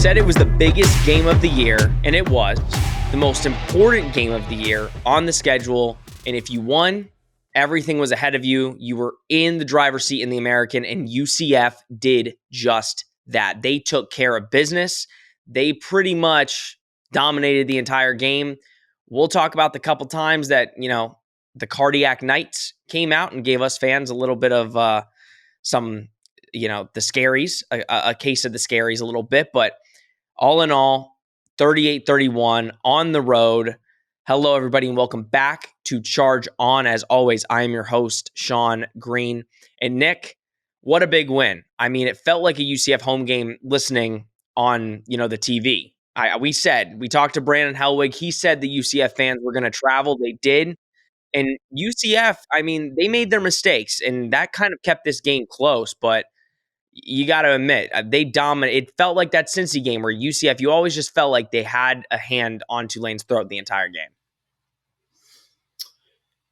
said it was the biggest game of the year, and it was the most important game of the year on the schedule. And if you won, everything was ahead of you. You were in the driver's seat in the American, and UCF did just that. They took care of business. They pretty much dominated the entire game. We'll talk about the couple times that, the Cardiac Knights came out and gave us fans a little bit of the scaries, a case of the scaries a little bit. But all in all, 38-31 on the road. Hello, everybody, and welcome back to Charge On. As always, I am your host, Sean Green. And Nick, what a big win. I mean, it felt like a UCF home game listening on, the TV. We talked to Brandon Helwig. He said the UCF fans were going to travel. They did. And UCF, they made their mistakes, and that kind of kept this game close. But you got to admit, they dominated. It felt like that Cincy game where UCF, you always just felt like they had a hand on Tulane's throat the entire game.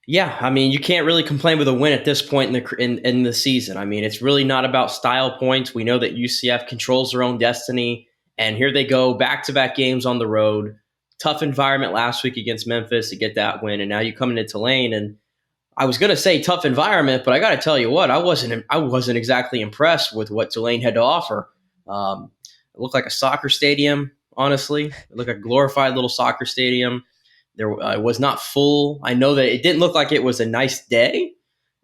Yeah, you can't really complain with a win at this point in the season. It's really not about style points. We know that UCF controls their own destiny, and here they go, back-to-back games on the road. Tough environment last week against Memphis to get that win, and now you come into Tulane, and I was going to say tough environment, but I got to tell you what, I wasn't exactly impressed with what Tulane had to offer. It looked like a soccer stadium, honestly. It looked like a glorified little soccer stadium. It was not full. I know that it didn't look like it was a nice day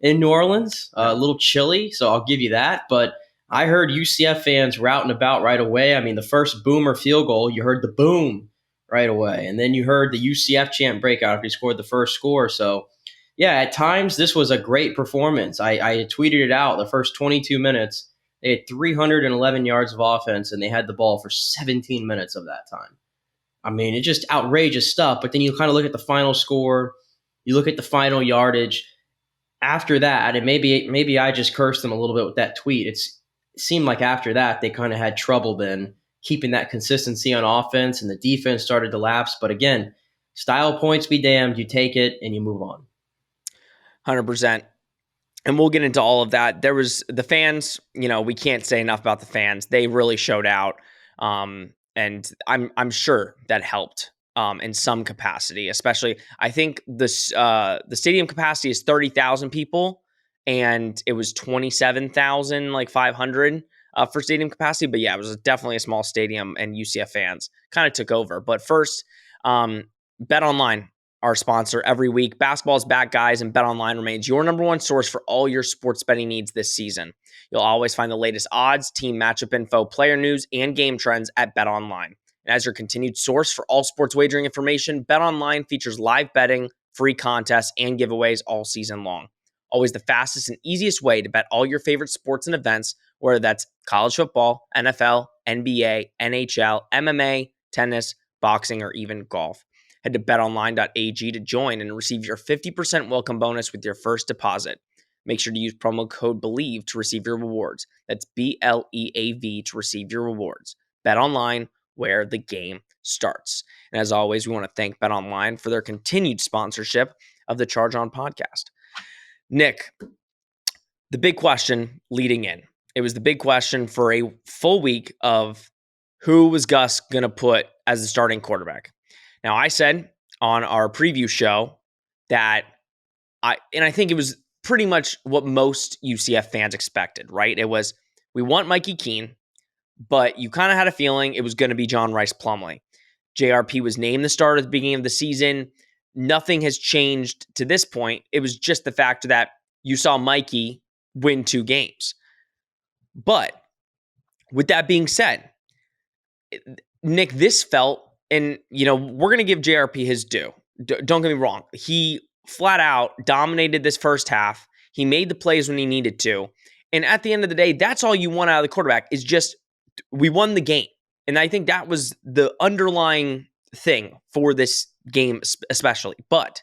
in New Orleans, a little chilly, so I'll give you that. But I heard UCF fans routing about right away. The first boomer field goal, you heard the boom right away. And then you heard the UCF chant breakout after he scored the first score. So, yeah, at times this was a great performance. I tweeted it out the first 22 minutes. They had 311 yards of offense, and they had the ball for 17 minutes of that time. It's just outrageous stuff. But then you kind of look at the final score. You look at the final yardage. After that, and maybe I just cursed them a little bit with that tweet. It seemed like after that they kind of had trouble then keeping that consistency on offense, and the defense started to lapse. But again, style points be damned. You take it and you move on. 100%. And we'll get into all of that. There was the fans, we can't say enough about the fans. They really showed out. And I'm sure that helped in some capacity, especially I think the stadium capacity is 30,000 people, and it was 27,500 for stadium capacity. But yeah, it was definitely a small stadium, and UCF fans kind of took over. But first, BetOnline, our sponsor every week. Basketball is back, guys, and BetOnline remains your number one source for all your sports betting needs this season. You'll always find the latest odds, team matchup info, player news, and game trends at BetOnline. And as your continued source for all sports wagering information, BetOnline features live betting, free contests, and giveaways all season long. Always the fastest and easiest way to bet all your favorite sports and events, whether that's college football, NFL, NBA, NHL, MMA, tennis, boxing, or even golf. Head to betonline.ag to join and receive your 50% welcome bonus with your first deposit. Make sure to use promo code BELIEVE to receive your rewards. That's BLEAV to receive your rewards. BetOnline, where the game starts. And as always, we want to thank BetOnline for their continued sponsorship of the Charge On podcast. Nick, the big question leading in. It was the big question for a full week of who was Gus going to put as the starting quarterback. Now, I said on our preview show that I think it was pretty much what most UCF fans expected, right? It was, we want Mikey Keene, but you kind of had a feeling it was going to be John Rice Plumlee. JRP was named the starter at the beginning of the season. Nothing has changed to this point. It was just the fact that you saw Mikey win 2 games. But with that being said, Nick, this felt, and, we're going to give JRP his due. Don't get me wrong. He flat out dominated this first half. He made the plays when he needed to. And at the end of the day, that's all you want out of the quarterback is just, we won the game. And I think that was the underlying thing for this game especially. But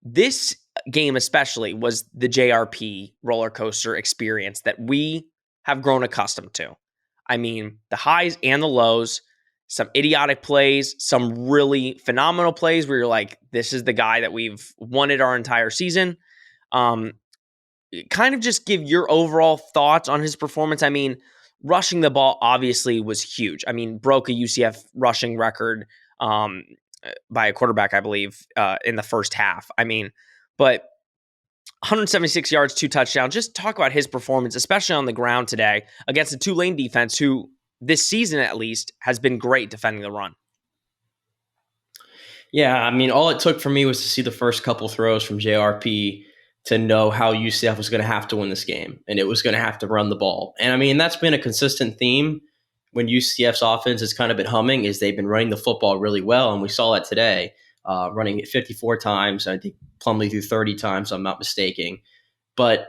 this game especially was the JRP roller coaster experience that we have grown accustomed to. The highs and the lows, some idiotic plays, some really phenomenal plays where you're like, this is the guy that we've wanted our entire season. Kind of just give your overall thoughts on his performance. Rushing the ball obviously was huge. I mean, broke a UCF rushing record by a quarterback, I believe, in the first half. I mean, but 176 yards, 2 touchdowns. Just talk about his performance, especially on the ground today against the Tulane defense, who this season at least has been great defending the run. Yeah, I mean, all it took for me was to see the first couple throws from JRP to know how UCF was going to have to win this game, and it was going to have to run the ball. And I mean, that's been a consistent theme when UCF's offense has kind of been humming, is they've been running the football really well, and we saw that today, running it 54 times. I think Plumlee threw 30 times, I'm not mistaken. But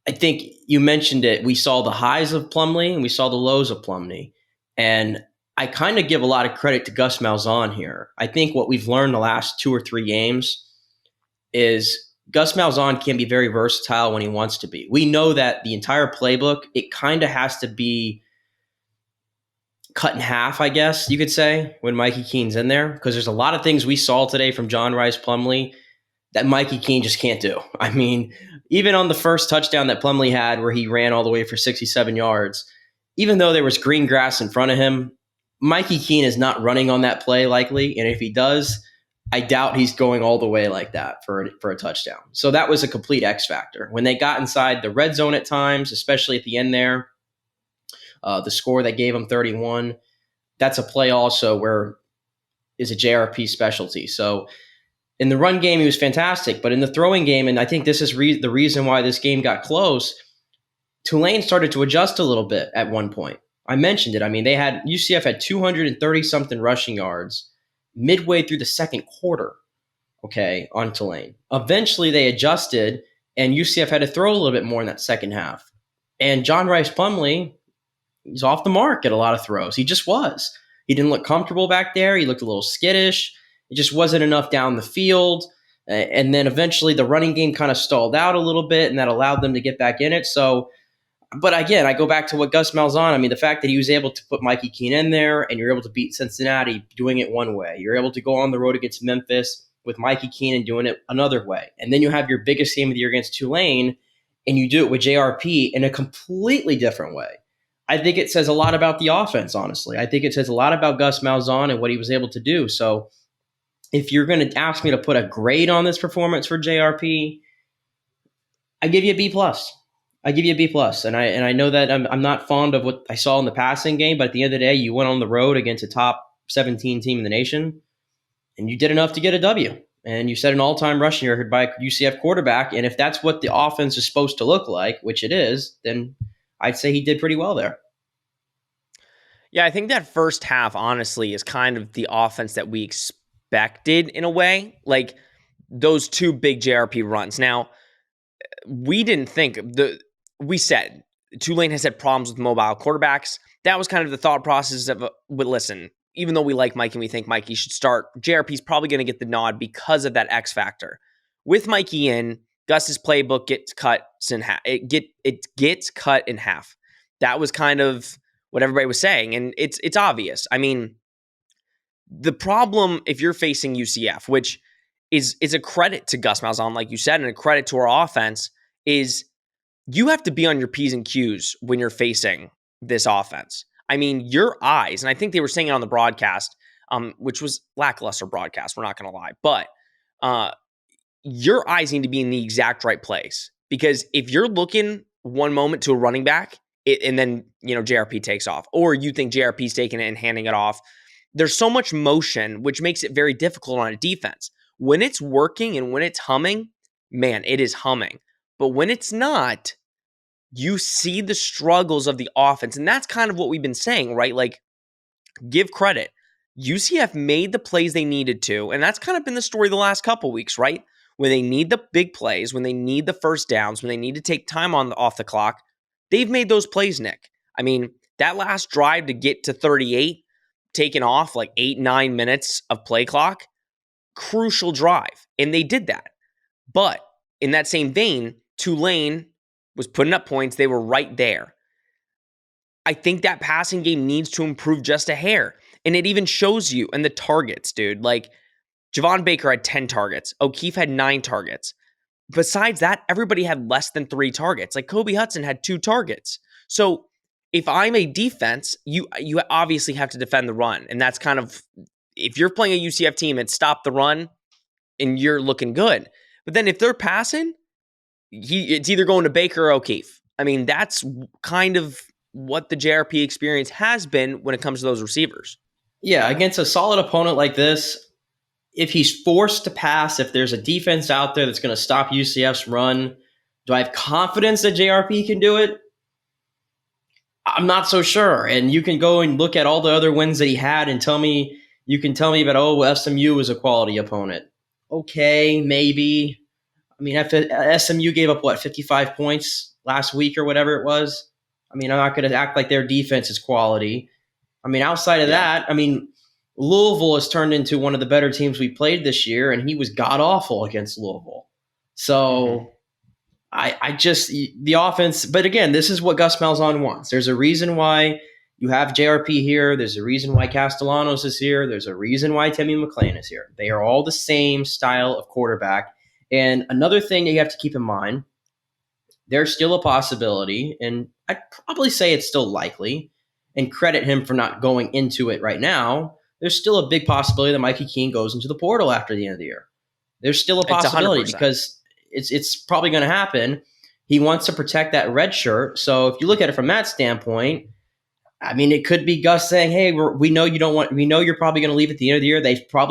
I think you mentioned it. We saw the highs of Plumlee and we saw the lows of Plumlee. And I kind of give a lot of credit to Gus Malzahn here. I think what we've learned the last 2 or 3 games is Gus Malzahn can be very versatile when he wants to be. We know that the entire playbook, it kind of has to be cut in half, I guess you could say, when Mikey Keene's in there, because there's a lot of things we saw today from John Rhys Plumlee that Mikey Keene just can't do. I mean, even on the first touchdown that Plumlee had where he ran all the way for 67 yards, even though there was green grass in front of him, Mikey Keene is not running on that play likely. And if he does, I doubt he's going all the way like that for a touchdown. So that was a complete X factor. When they got inside the red zone at times, especially at the end there, the score that gave them 31, that's a play also where is a JRP specialty. So in the run game, he was fantastic. But in the throwing game, and I think this is the reason why this game got close, Tulane started to adjust a little bit at one point. I mentioned it. I mean, UCF had 230-something rushing yards midway through the second quarter, okay, on Tulane. Eventually, they adjusted, and UCF had to throw a little bit more in that second half. And John Rhys Plumlee, he's off the mark at a lot of throws. He just was. He didn't look comfortable back there. He looked a little skittish. It just wasn't enough down the field. And then eventually the running game kind of stalled out a little bit, and that allowed them to get back in it. So, but again, I go back to what Gus Malzahn, I mean, the fact that he was able to put Mikey Keene in there and you're able to beat Cincinnati doing it one way. You're able to go on the road against Memphis with Mikey Keene and doing it another way. And then you have your biggest game of the year against Tulane, and you do it with JRP in a completely different way. I think it says a lot about the offense, honestly. I think it says a lot about Gus Malzahn and what he was able to do. So if you're going to ask me to put a grade on this performance for JRP, I give you a B+. I give you a B+. And I know that I'm not fond of what I saw in the passing game, but at the end of the day, you went on the road against a top 17 team in the nation, and you did enough to get a W. And you set an all-time rushing record by a UCF quarterback. And if that's what the offense is supposed to look like, which it is, then I'd say he did pretty well there. Yeah, I think that first half, honestly, is kind of the offense that we expected in a way. Like those 2 big JRP runs. Now, we didn't think we said Tulane has had problems with mobile quarterbacks. That was kind of the thought process of, but listen, even though we like Mikey and we think Mikey should start, JRP's probably going to get the nod because of that X factor. With Mikey in, Gus's playbook gets cut in half. It gets cut in half. That was kind of what everybody was saying, and it's obvious. I mean, the problem if you're facing UCF, which is a credit to Gus Malzahn, like you said, and a credit to our offense, is you have to be on your P's and Q's when you're facing this offense. I mean, your eyes, and I think they were saying it on the broadcast, which was lackluster broadcast, we're not going to lie, but your eyes need to be in the exact right place. Because if you're looking one moment to a running back, and then, JRP takes off, or you think JRP's taking it and handing it off, there's so much motion, which makes it very difficult on a defense. When it's working and when it's humming, man, it is humming. But when it's not, you see the struggles of the offense. And that's kind of what we've been saying, right? Like, give credit. UCF made the plays they needed to, and that's kind of been the story the last couple weeks, right? When they need the big plays, when they need the first downs, when they need to take time off the clock, they've made those plays, Nick. I mean, that last drive to get to 38, taken off like 8-9 minutes of play clock, crucial drive. And they did that. But in that same vein, Tulane was putting up points. They were right there. I think that passing game needs to improve just a hair. And it even shows you in the targets, dude. Like, Javon Baker had 10 targets. O'Keefe had 9 targets. Besides that, everybody had less than 3 targets. Like, Kobe Hudson had 2 targets. So if I'm a defense, you obviously have to defend the run. And that's kind of, if you're playing a UCF team and stop the run and you're looking good. But then if they're passing, it's either going to Baker or O'Keefe. I mean, that's kind of what the JRP experience has been when it comes to those receivers. Yeah, against a solid opponent like this, if he's forced to pass, if there's a defense out there that's going to stop UCF's run, do I have confidence that JRP can do it? I'm not so sure. And you can go and look at all the other wins that he had and you can tell me about, SMU was a quality opponent. Okay, maybe. I mean, SMU gave up, 55 points last week or whatever it was? I mean, I'm not going to act like their defense is quality. I mean, outside of that, I mean, Louisville has turned into one of the better teams we played this year, and he was god-awful against Louisville. So I just – the offense – but again, this is what Gus Malzahn wants. There's a reason why you have JRP here. There's a reason why Castellanos is here. There's a reason why Timmy McClain is here. They are all the same style of quarterback. And another thing that you have to keep in mind, there's still a possibility, and I'd probably say it's still likely, and credit him for not going into it right now. There's still a big possibility that Mikey Keene goes into the portal after the end of the year. There's still a possibility because it's probably going to happen. He wants to protect that red shirt. So if you look at it from that standpoint, I mean, it could be Gus saying, "Hey, we know you don't want. We know you're probably going to leave at the end of the year."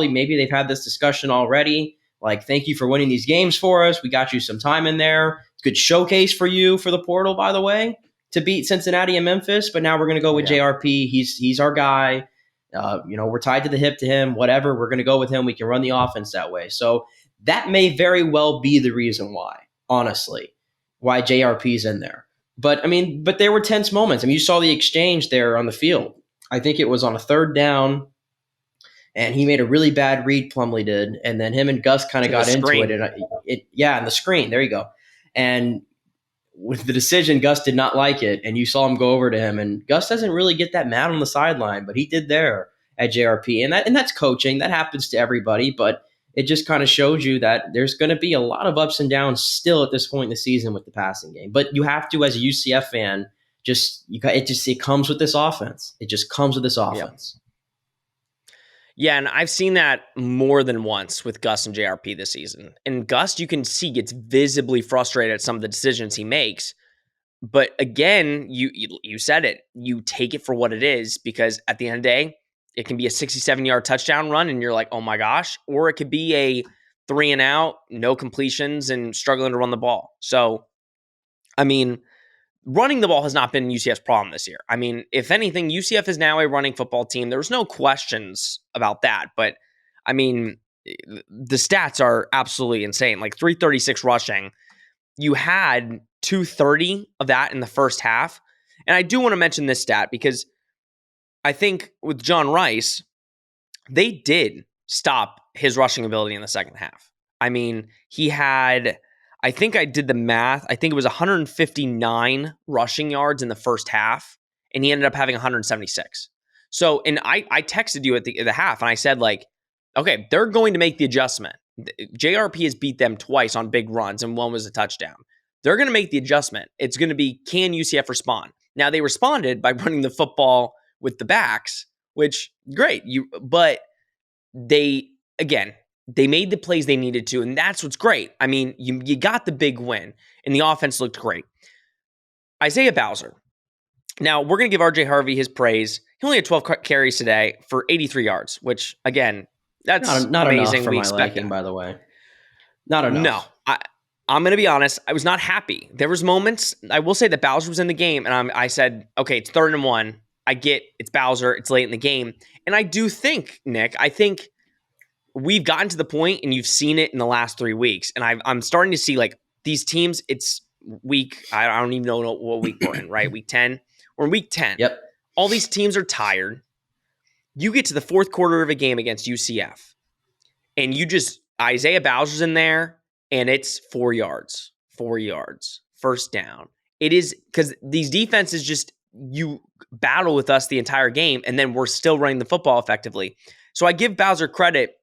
Maybe they've had this discussion already. Like, thank you for winning these games for us. We got you some time in there. Good showcase for you for the portal, by the way, to beat Cincinnati and Memphis. But now we're going to go with JRP. He's our guy. We're tied to the hip to him. Whatever, we're going to go with him. We can run the offense that way. So that may very well be the reason why, honestly, why JRP's in there. But there were tense moments. I mean, you saw the exchange there on the field. I think it was on a third down, and he made a really bad read, Plumlee did, and then him and Gus kind of got into it. And and the screen, there you go. And with the decision, Gus did not like it, and you saw him go over to him. And Gus doesn't really get that mad on the sideline, but he did there at JRP, and that's coaching. That happens to everybody, but it just kind of shows you that there's going to be a lot of ups and downs still at this point in the season with the passing game. But you have to, as a UCF fan, it comes with this offense. It just comes with this offense. Yeah, and I've seen that more than once with Gus and JRP this season. And Gus, you can see, gets visibly frustrated at some of the decisions he makes. But again, you said it. You take it for what it is, because at the end of the day, it can be a 67-yard touchdown run, and you're like, oh my gosh. Or it could be a 3-and-out, no completions, and struggling to run the ball. So, I mean, running the ball has not been UCF's problem this year. I mean, if anything, UCF is now a running football team. There was no questions about that. But, I mean, the stats are absolutely insane. Like 336 rushing. You had 230 of that in the first half. And I do want to mention this stat because I think with John Rice, they did stop his rushing ability in the second half. I mean, he had, I think I did the math, I think it was 159 rushing yards in the first half, and he ended up having 176. So, and I texted you at the half, and I said, like, okay, they're going to make the adjustment. JRP has beat them twice on big runs, and one was a touchdown. They're going to make the adjustment. It's going to be, can UCF respond? Now, they responded by running the football with the backs, which, great. But they made the plays they needed to, and that's what's great. I mean, you got the big win, and the offense looked great. Isaiah Bowser. Now, we're going to give RJ Harvey his praise. He only had 12 carries today for 83 yards, which, again, that's not amazing. Enough for my liking, by the way. Not enough. No, I'm going to be honest. I was not happy. There was moments, I will say that Bowser was in the game, and I said, okay, it's 3rd and 1. I get it's Bowser. It's late in the game. And I do think, Nick, we've gotten to the point, and you've seen it in the last 3 weeks. And I'm starting to see, like, these teams, it's week, I don't even know what week we're in, right? Week 10. We're in week 10. Yep. All these teams are tired. You get to the fourth quarter of a game against UCF, and Isaiah Bowser's in there, and it's 4 yards, first down. It is, because these defenses you battle with us the entire game, and then we're still running the football effectively. So I give Bowser credit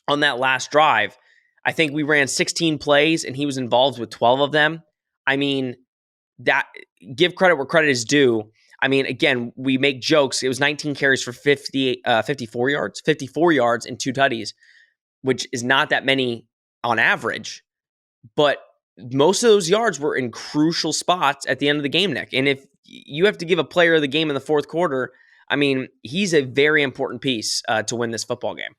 on that last drive. I think we ran 16 plays, and he was involved with 12 of them. I mean, that, give credit where credit is due. I mean, again, we make jokes. It was 19 carries for 54 yards and 2 tutties, which is not that many on average. But most of those yards were in crucial spots at the end of the game, Nick. And if you have to give a player of the game in the fourth quarter, I mean, he's a very important piece to win this football game.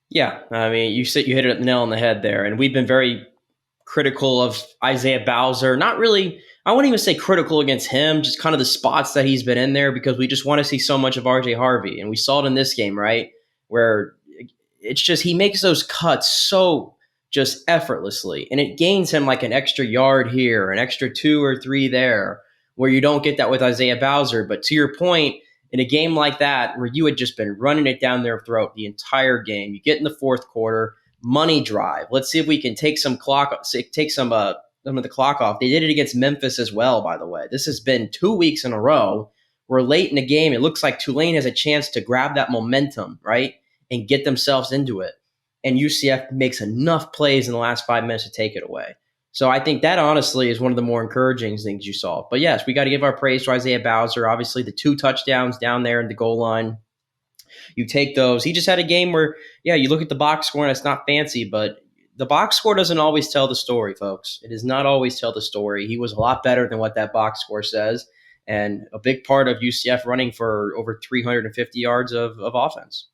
Yeah, I mean, you hit it nail on the head there, and we've been very critical of Isaiah Bowser. Not really, I wouldn't even say critical against him, just kind of the spots that he's been in there because we just want to see so much of RJ Harvey, and we saw it in this game, right, where it's just he makes those cuts so just effortlessly, and it gains him like an extra yard here, an extra 2 or 3 there, where you don't get that with Isaiah Bowser. But to your point, in a game like that where you had just been running it down their throat the entire game, you get in the fourth quarter, money drive. Let's see if we can take some of the clock off. They did it against Memphis as well, by the way. This has been 2 weeks in a row. We're late in the game. It looks like Tulane has a chance to grab that momentum, right, and get themselves into it. And UCF makes enough plays in the last 5 minutes to take it away. So I think that honestly is one of the more encouraging things you saw. But yes, we got to give our praise to Isaiah Bowser. Obviously, the 2 touchdowns down there in the goal line. You take those. He just had a game where, yeah, you look at the box score and it's not fancy, but the box score doesn't always tell the story, folks. It does not always tell the story. He was a lot better than what that box score says. And a big part of UCF running for over 350 yards of offense.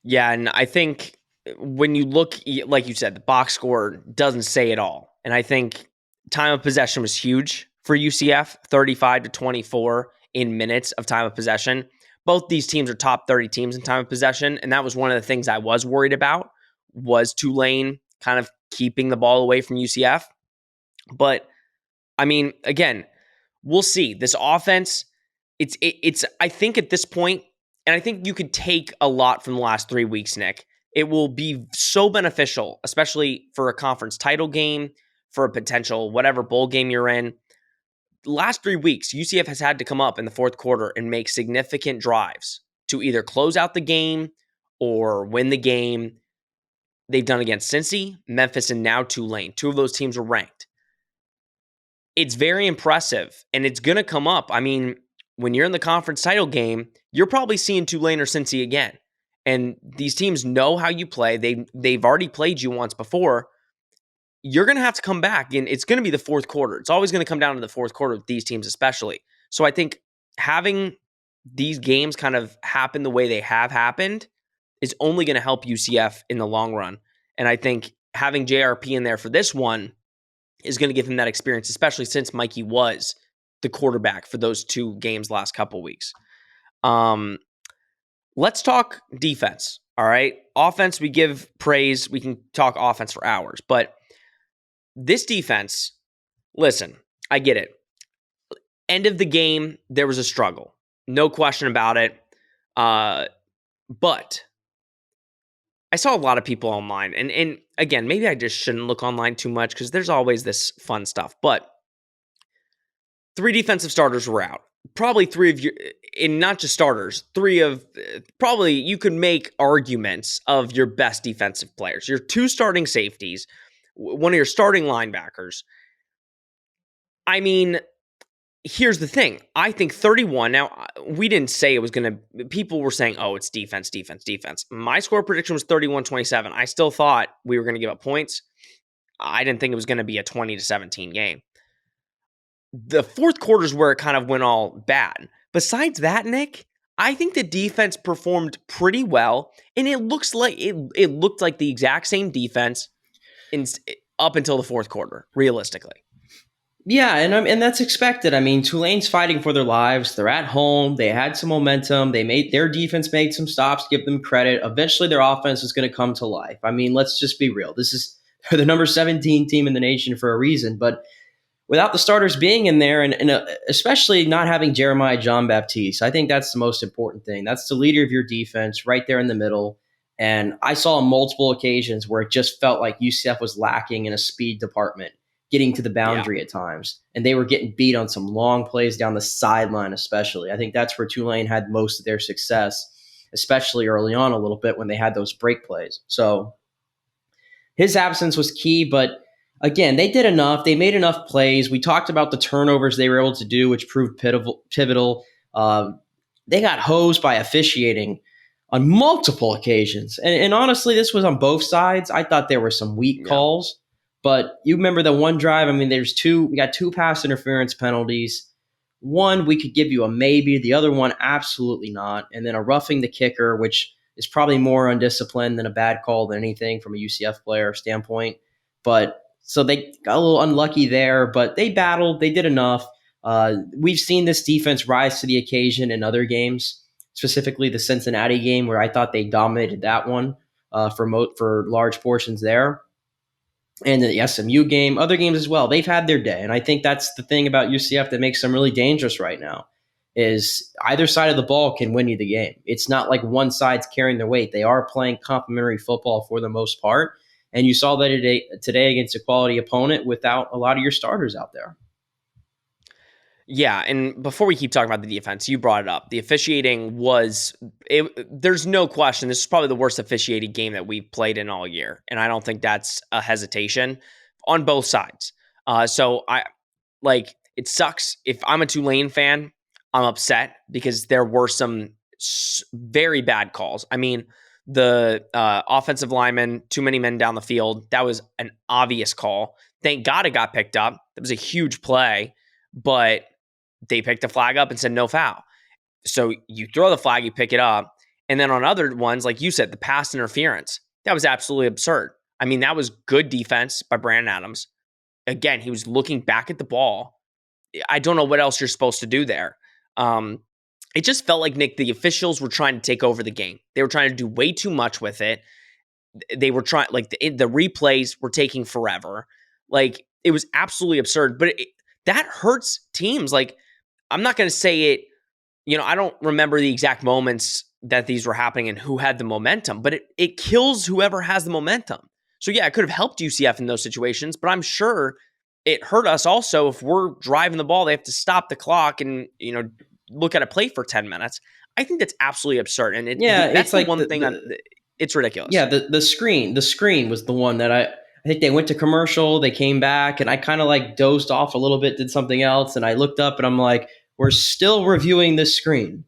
Yeah, and I think when you look, like you said, the box score doesn't say it all. And I think time of possession was huge for UCF, 35-24 in minutes of time of possession. Both these teams are top 30 teams in time of possession, and that was one of the things I was worried about, was Tulane kind of keeping the ball away from UCF. But, I mean, again, we'll see. This offense, it's I think at this point, and I think you could take a lot from the last 3 weeks, Nick. It will be so beneficial, especially for a conference title game, for a potential whatever bowl game you're in. The last 3 weeks, UCF has had to come up in the fourth quarter and make significant drives to either close out the game or win the game. They've done against Cincy, Memphis, and now Tulane. 2 of those teams are ranked. It's very impressive, and it's going to come up. I mean, when you're in the conference title game, you're probably seeing Tulane or Cincy again. And these teams know how you play. They've already played you once before. You're going to have to come back, and it's going to be the fourth quarter. It's always going to come down to the fourth quarter with these teams especially. So I think having these games kind of happen the way they have happened is only going to help UCF in the long run. And I think having JRP in there for this one is going to give him that experience, especially since Mikey was the quarterback for those 2 games last couple weeks. Let's talk defense, all right? Offense, we give praise. We can talk offense for hours, but this defense, listen, I get it. End of the game, there was a struggle. No question about it. But I saw a lot of people online, and again, maybe I just shouldn't look online too much because there's always this fun stuff, but 3 defensive starters were out. Probably 3 of your, and not just starters, 3 of, probably you could make arguments of your best defensive players. Your 2 starting safeties, one of your starting linebackers. I mean, here's the thing. I think 31, now we didn't say it was going to, people were saying, oh, it's defense, defense, defense. My score prediction was 31-27. I still thought we were going to give up points. I didn't think it was going to be a 20-17 game. The fourth quarter is where it kind of went all bad. Besides that, Nick, I think the defense performed pretty well, and it looks like it looked like the exact same defense up until the fourth quarter, realistically. Yeah, and that's expected. I mean, Tulane's fighting for their lives. They're at home. They had some momentum. Their defense made some stops. Give them credit. Eventually, their offense is going to come to life. I mean, let's just be real. They're the number 17 team in the nation for a reason, but without the starters being in there, and especially not having Jeremiah Jean-Baptiste, I think that's the most important thing. That's the leader of your defense right there in the middle. And I saw on multiple occasions where it just felt like UCF was lacking in a speed department, getting to the boundary at times. And they were getting beat on some long plays down the sideline especially. I think that's where Tulane had most of their success, especially early on a little bit when they had those break plays. So his absence was key, but again, they did enough. They made enough plays. We talked about the turnovers they were able to do, which proved pivotal. They got hosed by officiating on multiple occasions. And honestly, this was on both sides. I thought there were some weak Yeah. calls. But you remember the one drive? I mean, we got two pass interference penalties. One, we could give you a maybe. The other one, absolutely not. And then a roughing the kicker, which is probably more undisciplined than a bad call than anything from a UCF player standpoint. But so they got a little unlucky there, but they battled. They did enough. We've seen this defense rise to the occasion in other games, specifically the Cincinnati game, where I thought they dominated that one for large portions there. And the SMU game, other games as well. They've had their day. And I think that's the thing about UCF that makes them really dangerous right now is either side of the ball can win you the game. It's not like one side's carrying their weight. They are playing complementary football for the most part. And you saw that today against a quality opponent without a lot of your starters out there. Yeah, and before we keep talking about the defense, you brought it up. The officiating there's no question, this is probably the worst officiated game that we've played in all year. And I don't think that's a hesitation on both sides. So it sucks. If I'm a Tulane fan, I'm upset because there were some very bad calls. I mean, the offensive lineman, too many men down the field, that was an obvious call. Thank God it got picked up. That was a huge play, but they picked the flag up and said no foul. So you throw the flag, you pick it up. And then on other ones, like you said, the pass interference, that was absolutely absurd. I mean, that was good defense by Brandon Adams. Again, he was looking back at the ball. I don't know what else you're supposed to do there. It just felt like, Nick, the officials were trying to take over the game. They were trying to do way too much with it. They were trying, like the replays were taking forever. Like, it was absolutely absurd. But that hurts teams. Like, I'm not going to say it, I don't remember the exact moments that these were happening and who had the momentum, but it kills whoever has the momentum. So yeah, it could have helped UCF in those situations, but I'm sure it hurt us also. If we're driving the ball, they have to stop the clock and, look at a play for 10 minutes. I think that's absolutely absurd. And that's like one thing it's ridiculous. Yeah. The screen was the one that I think they went to commercial, they came back, and I kind of like dozed off a little bit, did something else. And I looked up and I'm like, we're still reviewing this screen.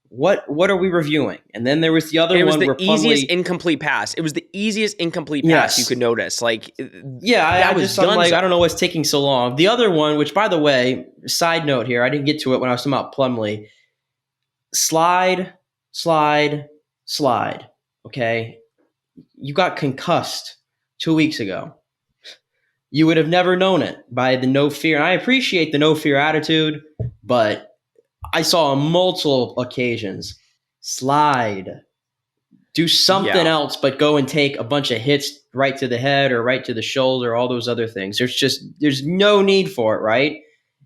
What are we reviewing? And then there was the other one. It was the easiest incomplete pass. It was the easiest incomplete pass you could notice. Like, yeah, I'm like, I don't know what's taking so long. The other one, which by the way, side note here, I didn't get to it when I was talking about Plumlee. Slide. Okay, you got concussed 2 weeks ago. You would have never known it by the no fear. And I appreciate the no fear attitude, but I saw on multiple occasions slide, do something else, but go and take a bunch of hits right to the head or right to the shoulder, all those other things. There's no need for it, right?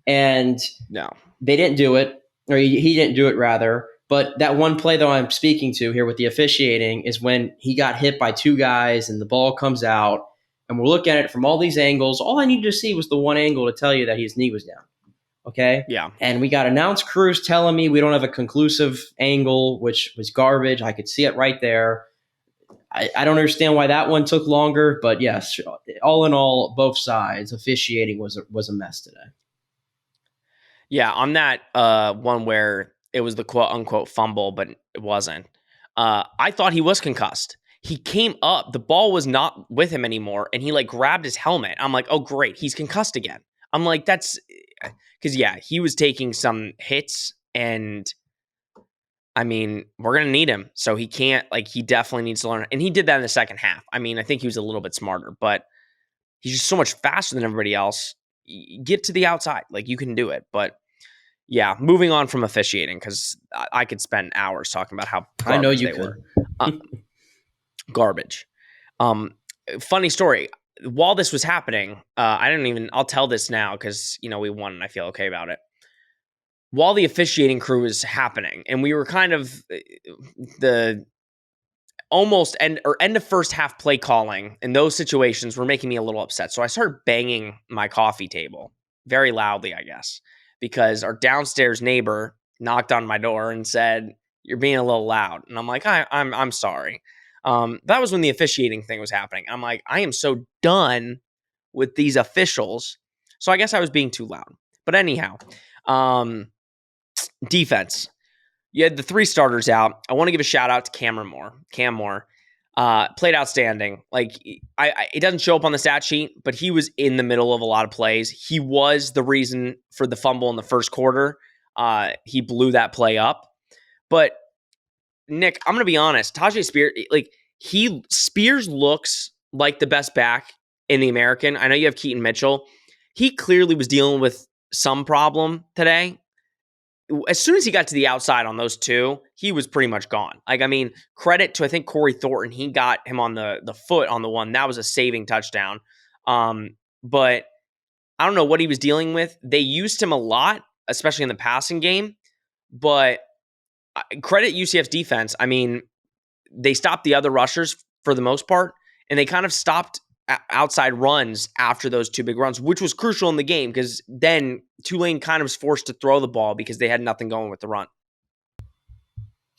And no, they didn't do it, or he didn't do it rather. But that one play that I'm speaking to here with the officiating is when he got hit by two guys and the ball comes out. And we're looking at it from all these angles. All I needed to see was the one angle to tell you that his knee was down. Okay? Yeah. And we got announce crews telling me we don't have a conclusive angle, which was garbage. I could see it right there. I don't understand why that one took longer. But yes, all in all, both sides, officiating was a mess today. Yeah, on that one where it was the quote-unquote fumble, but it wasn't. I thought he was concussed. He came up, the ball was not with him anymore, and he like grabbed his helmet. I'm like, oh great, he's concussed again. I'm like, that's because he was taking some hits, and I mean, we're gonna need him. So he can't, he definitely needs to learn. And he did that in the second half. I mean, I think he was a little bit smarter, but he's just so much faster than everybody else. Get to the outside, you can do it. But yeah, moving on from officiating, because I could spend hours talking about how I know you could. Garbage. Funny story. While this was happening, I'll tell this now because, we won and I feel okay about it. While the officiating crew was happening, and we were kind of the almost end of first half play calling, and those situations were making me a little upset. So I started banging my coffee table very loudly, I guess, because our downstairs neighbor knocked on my door and said, "You're being a little loud." And I'm like, I'm sorry. That was when the officiating thing was happening. I'm like, I am so done with these officials. So I guess I was being too loud. But anyhow, defense. You had the 3 starters out. I want to give a shout out to Cam Moore. Played outstanding. Like it doesn't show up on the stat sheet, but he was in the middle of a lot of plays. He was the reason for the fumble in the first quarter. He blew that play up. But Nick, I'm going to be honest. Tajay Spears looks like the best back in the American. I know you have Keaton Mitchell. He clearly was dealing with some problem today. As soon as he got to the outside on those 2, he was pretty much gone. Like, I mean, credit to, I think, Corey Thornton. He got him on the foot on the one. That was a saving touchdown. But I don't know what he was dealing with. They used him a lot, especially in the passing game. But credit UCF's defense. I mean, they stopped the other rushers for the most part, and they kind of stopped outside runs after those 2 big runs, which was crucial in the game because then Tulane kind of was forced to throw the ball because they had nothing going with the run.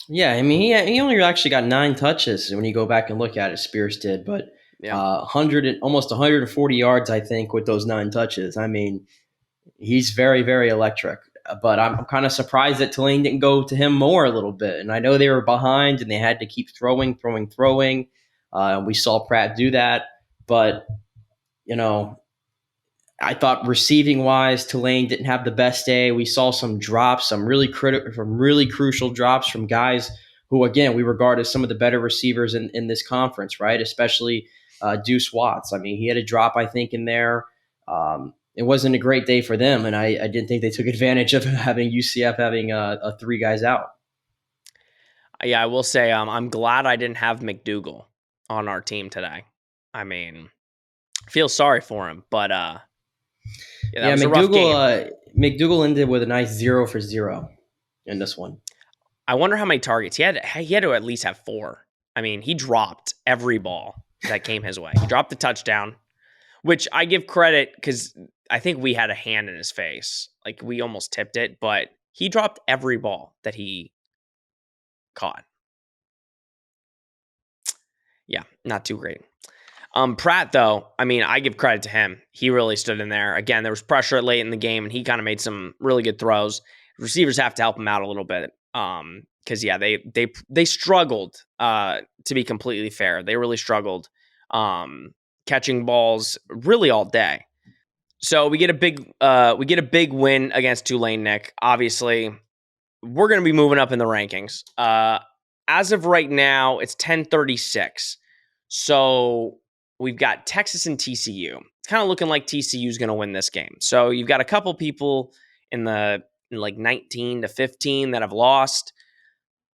Yeah, I mean, he only actually got 9 touches when you go back and look at it. Spears did, but almost 140 yards, I think, with those 9 touches. I mean, he's very, very electric. But I'm kind of surprised that Tulane didn't go to him more a little bit. And I know they were behind and they had to keep throwing. We saw Pratt do that. But, I thought receiving-wise, Tulane didn't have the best day. We saw some drops, some really crucial drops from guys who, again, we regard as some of the better receivers in this conference, right? Especially Deuce Watts. I mean, he had a drop, I think, in there. It wasn't a great day for them, and I didn't think they took advantage of having UCF having 3 guys out. Yeah, I will say I'm glad I didn't have McDougal on our team today. I mean, I feel sorry for him, but McDougal ended with a nice 0 for 0 in this one. I wonder how many targets he had to at least have 4. I mean, he dropped every ball that came his way. He dropped the touchdown, which I give credit because I think we had a hand in his face. Like, we almost tipped it, but he dropped every ball that he caught. Yeah, not too great. Pratt, though, I mean, I give credit to him. He really stood in there. Again, there was pressure late in the game, and he kind of made some really good throws. Receivers have to help him out a little bit because, they struggled, to be completely fair. They really struggled catching balls really all day. So we get a big win against Tulane, Nick. Obviously, we're going to be moving up in the rankings. As of right now, it's 10:36. So we've got Texas and TCU. It's kind of looking like TCU is going to win this game. So you've got a couple people in 19 to 15 that have lost.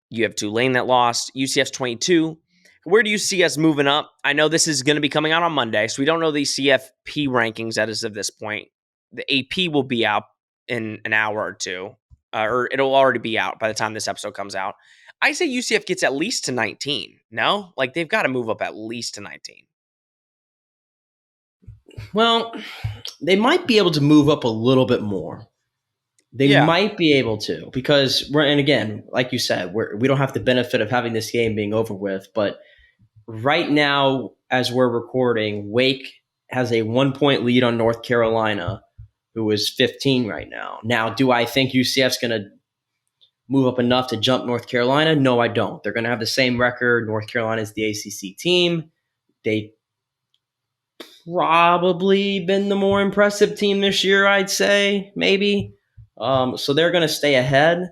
You have Tulane that lost. UCF's 22. Where do you see us moving up? I know this is going to be coming out on Monday, so we don't know the CFP rankings as of this point. The AP will be out in an hour or 2, or it'll already be out by the time this episode comes out. I say UCF gets at least to 19. No? Like, they've got to move up at least to 19. Well, they might be able to move up a little bit more. They might be able to because and again, like you said, we don't have the benefit of having this game being over with. But right now, as we're recording, Wake has a 1-point lead on North Carolina, who is 15 right now. Now, do I think UCF's going to move up enough to jump North Carolina? No, I don't. They're going to have the same record. North Carolina is the ACC team. They probably been the more impressive team this year, I'd say, maybe. So they're going to stay ahead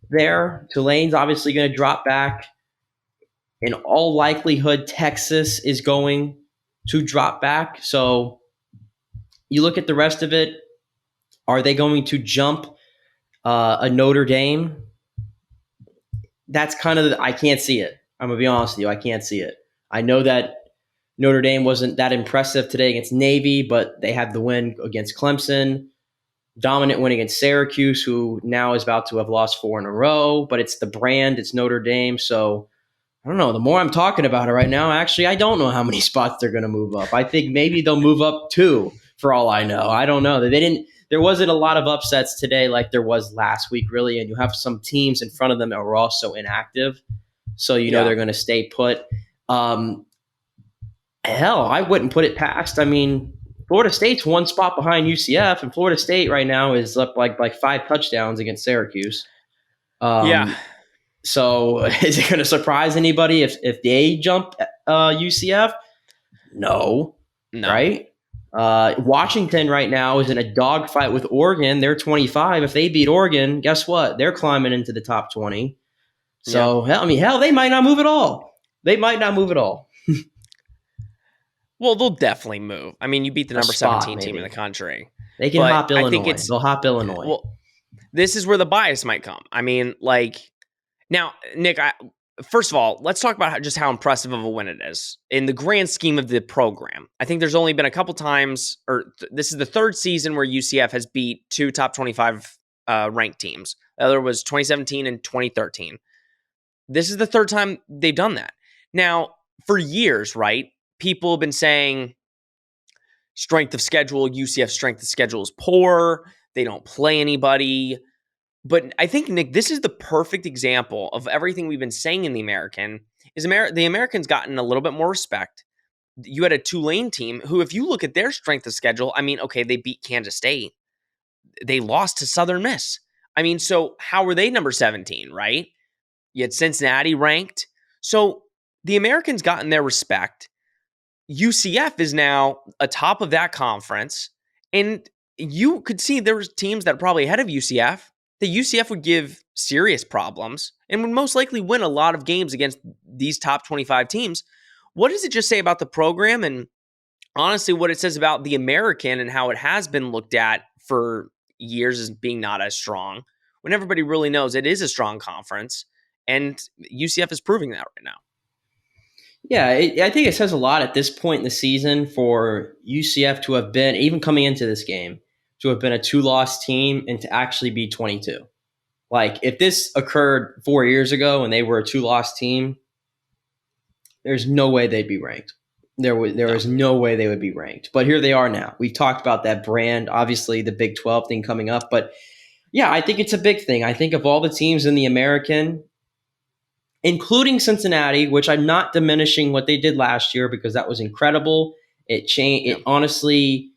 there. Tulane's obviously going to drop back. In all likelihood, Texas is going to drop back. So you look at the rest of it. Are they going to jump a Notre Dame? That's kind of I can't see it. I'm going to be honest with you. I can't see it. I know that Notre Dame wasn't that impressive today against Navy, but they had the win against Clemson. Dominant win against Syracuse, who now is about to have lost 4 in a row. But it's the brand. It's Notre Dame. So I don't know. The more I'm talking about it right now, actually, I don't know how many spots they're going to move up. I think maybe they'll move up 2 for all I know. I don't know. There wasn't a lot of upsets today like there was last week, really. And you have some teams in front of them that were also inactive. So, they're going to stay put. Hell, I wouldn't put it past. I mean, Florida State's one spot behind UCF, and Florida State right now is up like 5 touchdowns against Syracuse. Yeah. So is it going to surprise anybody if they jump UCF? No, No. right? Washington right now is in a dogfight with Oregon. They're 25. If they beat Oregon, guess what? They're climbing into the top 20. So, hell, they might not move at all. They might not move at all. Well, they'll definitely move. I mean, you beat the number 17 team in maybe. the country. They can But hop I think Illinois. They'll hop Illinois. Well, this is where the bias might come. I mean, now, Nick, first of all, let's talk about just how impressive of a win it is in the grand scheme of the program. I think there's only been a couple times, this is the third season where UCF has beat 2 top 25 ranked teams. The other was 2017 and 2013. This is the third time they've done that. Now, for years, right, people have been saying strength of schedule, UCF strength of schedule is poor. They don't play anybody. But I think, Nick, this is the perfect example of everything we've been saying in the American. The American's gotten a little bit more respect. You had a Tulane team who, if you look at their strength of schedule, I mean, okay, they beat Kansas State. They lost to Southern Miss. I mean, so how were they number 17, right? You had Cincinnati ranked. So the Americans gotten their respect. UCF is now atop of that conference. And you could see there was teams that are probably ahead of UCF. The UCF would give serious problems and would most likely win a lot of games against these top 25 teams. What does it just say about the program and honestly what it says about the American and how it has been looked at for years as being not as strong when everybody really knows it is a strong conference and UCF is proving that right now. Yeah, I think it says a lot at this point in the season for UCF to have been, even coming into this game, to have been a 2-loss team and to actually be 22. Like, if this occurred 4 years ago and they were a 2-loss team, there's no way they'd be ranked. There is no way they would be ranked. But here they are now. We've talked about that brand, obviously the Big 12 thing coming up. But yeah, I think it's a big thing. I think of all the teams in the American, including Cincinnati, which I'm not diminishing what they did last year because that was incredible. It changed. It honestly,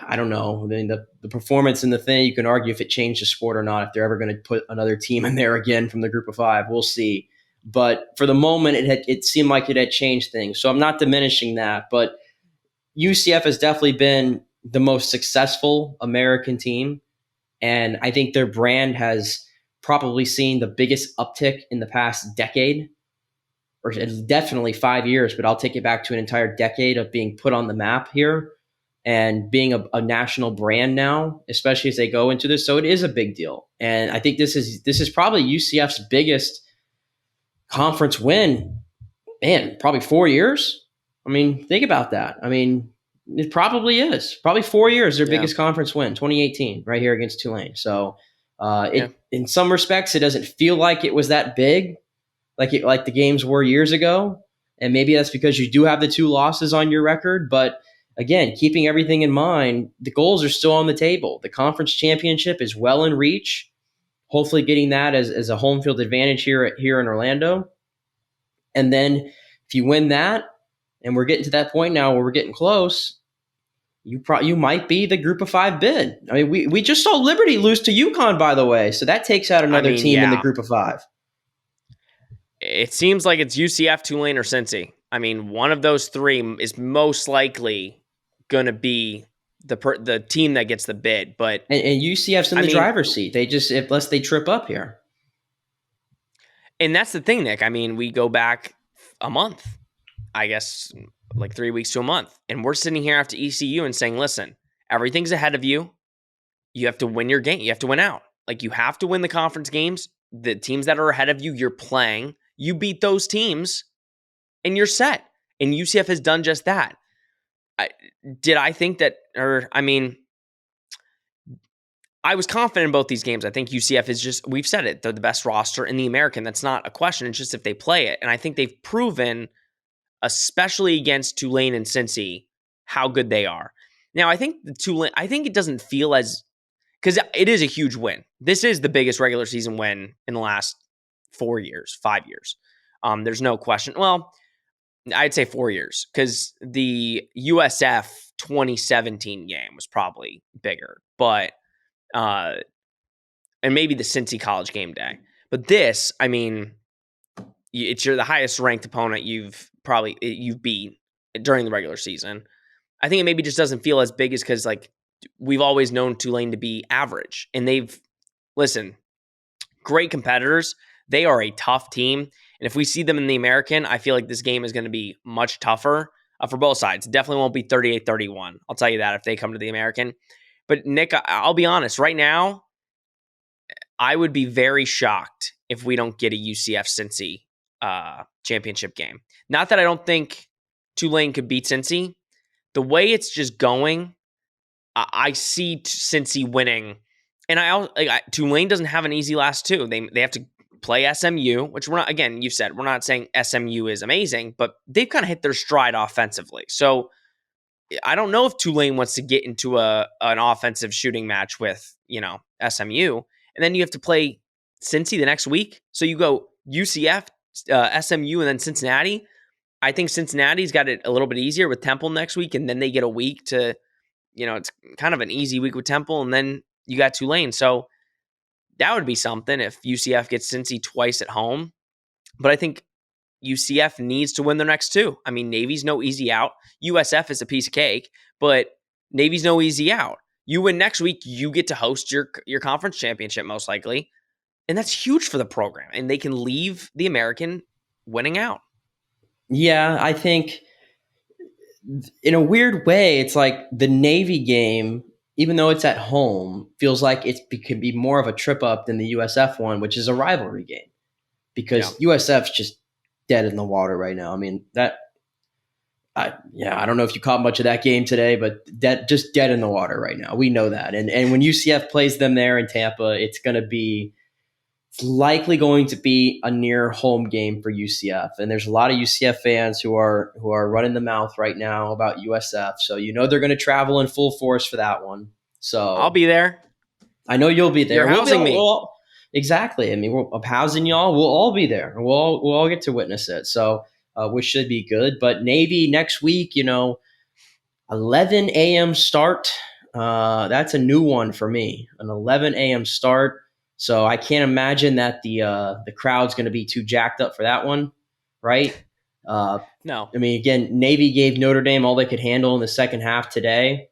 I don't know. I mean, the performance in the thing, you can argue if it changed the sport or not, if they're ever going to put another team in there again from the group of 5. We'll see. But for the moment, it seemed like it had changed things. So I'm not diminishing that. But UCF has definitely been the most successful American team. And I think their brand has probably seen the biggest uptick in the past decade, or definitely 5 years, but I'll take it back to an entire decade of being put on the map here and being a national brand now, especially as they go into this. So it is a big deal. And I think this is probably UCF's biggest conference win, man, probably 4 years. I mean, think about that. I mean, it probably is. Probably 4 years, their biggest conference win, 2018, right here against Tulane. So in some respects, it doesn't feel like it was that big, like the games were years ago. And maybe that's because you do have the 2 losses on your record. But again, keeping everything in mind, the goals are still on the table. The conference championship is well in reach. Hopefully getting that as a home field advantage here in Orlando. And then if you win that, and we're getting to that point now where we're getting close, you might be the group of 5 bid. I mean, we just saw Liberty lose to UConn, by the way. So that takes out another team in the group of 5. It seems like it's UCF, Tulane, or Cincy. I mean, one of those 3 is most likely going to be the team that gets the bid. But and UCF's in the driver's seat. They just, unless they trip up here. And that's the thing, Nick. I mean, we go back a month, I guess, like 3 weeks to a month. And we're sitting here after ECU and saying, listen, everything's ahead of you. You have to win your game. You have to win out. Like, you have to win the conference games. The teams that are ahead of you, you're playing. You beat those teams, and you're set. And UCF has done just that. I think that, I was confident in both these games. I think UCF is just, we've said it, they're the best roster in the American. That's not a question. It's just if they play it. And I think they've proven, especially against Tulane and Cincy, how good they are. Now, I think it doesn't feel as, because it is a huge win. This is the biggest regular season win in the last 4 years, 5 years. There's no question. Well, I'd say 4 years, because the USF 2017 game was probably bigger, but and maybe the Cincy College game day. But this, I mean, it's the highest ranked opponent you've beat during the regular season. I think it maybe just doesn't feel as big as because like we've always known Tulane to be average, and listen, great competitors. They are a tough team, and if we see them in the American, I feel like this game is going to be much tougher for both sides. It definitely won't be 38-31. I'll tell you that if they come to the American. But Nick, I'll be honest. Right now, I would be very shocked if we don't get a UCF Cincy championship game. Not that I don't think Tulane could beat Cincy. The way it's just going, I see Cincy winning. And Tulane doesn't have an easy last two. They have to play SMU, which we're not, again, you've said, we're not saying SMU is amazing, but they've kind of hit their stride offensively. So I don't know if Tulane wants to get into an offensive shooting match with, SMU. And then you have to play Cincy the next week. So you go UCF, SMU, and then Cincinnati. I think Cincinnati's got it a little bit easier with Temple next week, and then they get a week to, it's kind of an easy week with Temple, and then you got Tulane. So that would be something if UCF gets Cincy twice at home. But I think UCF needs to win their next two. I mean, Navy's no easy out. USF is a piece of cake, but Navy's no easy out. You win next week, you get to host your conference championship most likely, and that's huge for the program. And they can leave the American winning out. Yeah, I think in a weird way, it's like the Navy game, even though it's at home, feels like it could be more of a trip up than the USF one, which is a rivalry game, because USF's just dead in the water right now. I mean, I don't know if you caught much of that game today, but just dead in the water right now. We know that. And when UCF plays them there in Tampa, it's likely going to be a near home game for UCF. And there's a lot of UCF fans who are running the mouth right now about USF. So they're going to travel in full force for that one. So I'll be there. I know you'll be there. You're housing me. Exactly. I mean, I'm housing y'all. We'll all be there. We'll all get to witness it. So which should be good. But Navy next week, 11 a.m. start. That's a new one for me. An 11 a.m. start. So I can't imagine that the crowd's going to be too jacked up for that one, right? No. I mean, again, Navy gave Notre Dame all they could handle in the second half today.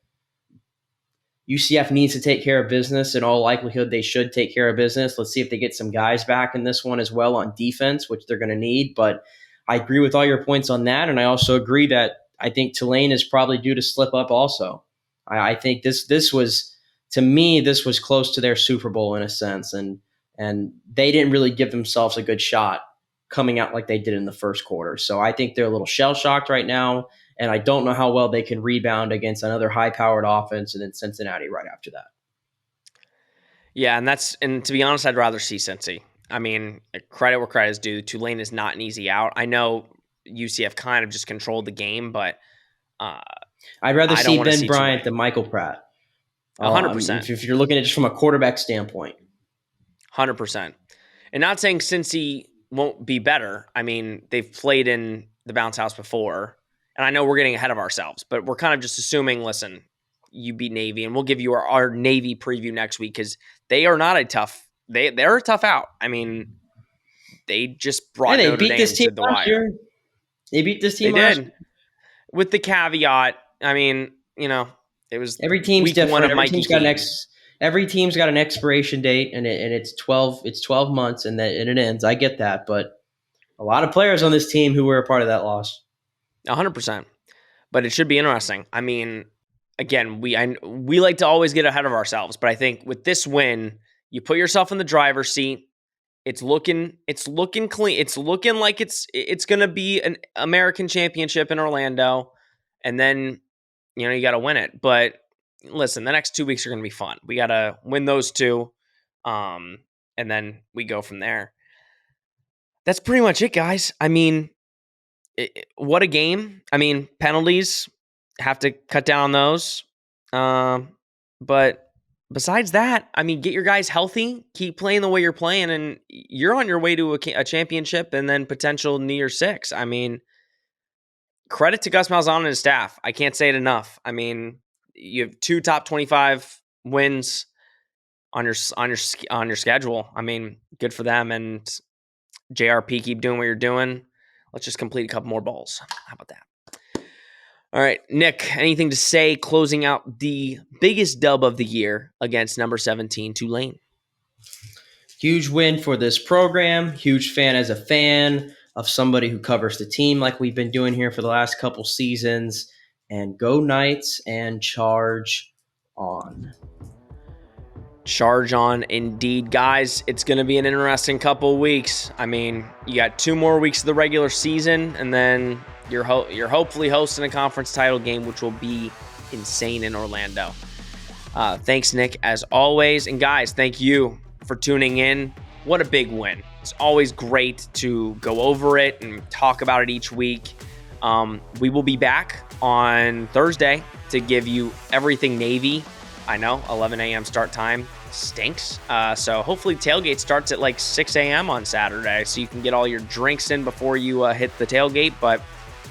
UCF needs to take care of business. In all likelihood, they should take care of business. Let's see if they get some guys back in this one as well on defense, which they're going to need. But I agree with all your points on that, and I also agree that I think Tulane is probably due to slip up also. I think this was, to me, this was close to their Super Bowl in a sense, and they didn't really give themselves a good shot coming out like they did in the first quarter. So I think they're a little shell-shocked right now, and I don't know how well they can rebound against another high-powered offense and then Cincinnati right after that. Yeah, and to be honest, I'd rather see Cincy. I mean, credit where credit is due. Tulane is not an easy out. I know UCF kind of just controlled the game, but I'd rather see Ben Bryant than Michael Pratt. 100%. If you're looking at it just from a quarterback standpoint. 100%. And not saying Cincy won't be better. I mean, they've played in the bounce house before, and I know we're getting ahead of ourselves, but we're kind of just assuming, listen, you beat Navy, and we'll give you our Navy preview next week because they are not they're a tough out. I mean, they just brought Notre Dame to the wire. They beat this team last year. With the caveat, I mean, it was every team's week different. One of every team's got an expiration date, and it's 12 months, and it ends. I get that, but a lot of players on this team who were a part of that loss. 100%. But it should be interesting. I mean, again, we like to always get ahead of ourselves, but I think with this win, you put yourself in the driver's seat. It's looking clean. It's looking like it's going to be an American championship in Orlando, and then you got to win it. But listen, the next 2 weeks are going to be fun. We got to win those two, and then we go from there. That's pretty much it, guys. I mean, what a game. I mean, penalties, have to cut down on those. But besides that, I mean, get your guys healthy, keep playing the way you're playing, and you're on your way to a championship and then potential New Year's Six. I mean, credit to Gus Malzahn and his staff. I can't say it enough. I mean, you have 2 top 25 wins on your schedule. I mean, good for them. And JRP, keep doing what you're doing. Let's just complete a couple more bowls. How about that? All right, Nick, anything to say closing out the biggest dub of the year against number 17, Tulane? Huge win for this program. Huge fan as a fan of somebody who covers the team like we've been doing here for the last couple seasons. And go Knights and charge on. Charge on indeed. Guys, it's going to be an interesting couple weeks. I mean, you got 2 more weeks of the regular season, and then you're hopefully hosting a conference title game, which will be insane in Orlando. Thanks, Nick, as always. And guys, thank you for tuning in. What a big win. It's always great to go over it and talk about it each week. We will be back on Thursday to give you everything Navy. I know, 11 a.m. start time stinks. So hopefully tailgate starts at like 6 a.m. on Saturday so you can get all your drinks in before you hit the tailgate. But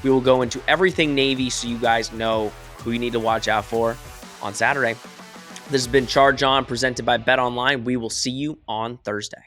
we will go into everything Navy so you guys know who you need to watch out for on Saturday. This has been Charge On, presented by Bet Online. We will see you on Thursday.